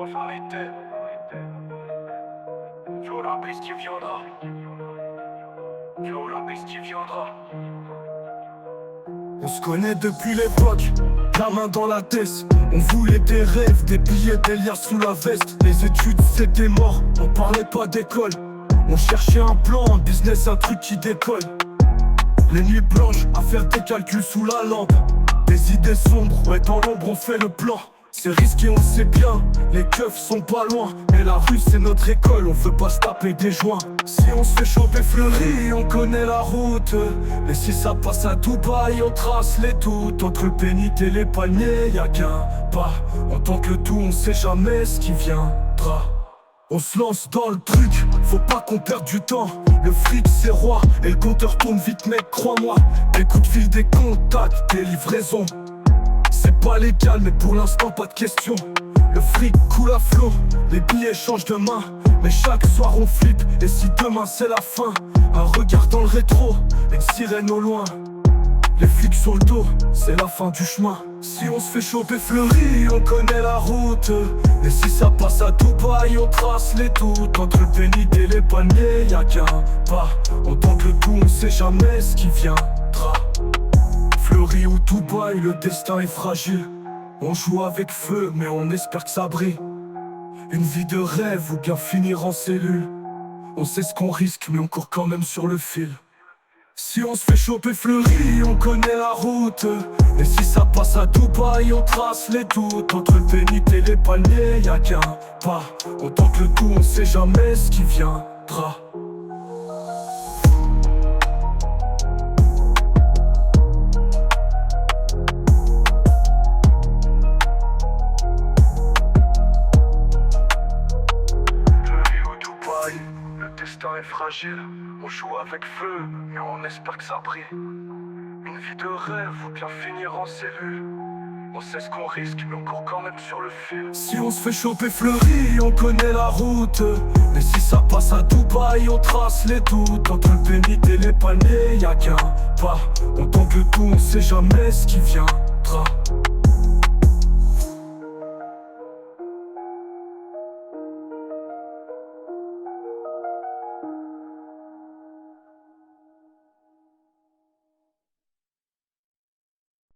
Causalité. Joue la piste qui viendra. Joue la piste qui viendra. On se connaît depuis l'époque, la main dans la tête. On voulait des rêves, des billets, des liens sous la veste. Les études c'était mort, on parlait pas d'école. On cherchait un plan, un business, un truc qui décolle. Les nuits blanches, à faire des calculs sous la lampe. Des idées sombres, ouais dans l'ombre on fait le plan. C'est risqué on sait bien, les keufs sont pas loin. Mais la rue c'est notre école, on veut pas se taper des joints. Si on se fait choper fleuri, on connaît la route. Et si ça passe à Dubaï, on trace les doutes. Entre le pénit et les palmiers, y'a qu'un pas. On tente le tout, on sait jamais ce qui viendra. On se lance dans le truc, faut pas qu'on perde du temps. Le fric c'est roi, et le compteur tourne vite mec, crois-moi. Des coups de fil, des contacts, des livraisons. C'est pas légal mais pour l'instant pas de question. Le fric coule à flot, les billets changent de main. Mais chaque soir on flippe, et si demain c'est la fin? Un regard dans le rétro, une sirène au loin. Les flics sur le dos, c'est la fin du chemin. Si on se fait choper fleuri, on connaît la route. Et si ça passe à Dubaï, on trace les doutes. Entre le pénit et les palmiers, y'a qu'un pas. On tente le tout, on sait jamais ce qui viendra. Fleury ou Dubaï, le destin est fragile. On joue avec feu, mais on espère que ça brille. Une vie de rêve ou bien finir en cellule. On sait ce qu'on risque, mais on court quand même sur le fil. Si on se fait choper fleuri, on connaît la route. Et si ça passe à Dubaï, on trace les doutes. Entre le pénit et les palmiers, y'a qu'un pas. On tente le tout, on sait jamais ce qui viendra. Le destin est fragile, on joue avec feu, mais on espère que ça brille. Une vie de rêve ou bien finir en cellule. On sait ce qu'on risque, mais on court quand même sur le fil. Si on se fait choper fleuri, on connaît la route. Mais si ça passe à Dubaï, on trace les doutes. Entre le pénit et les palmiers, y'a qu'un pas. On tente le tout, on sait jamais ce qui viendra.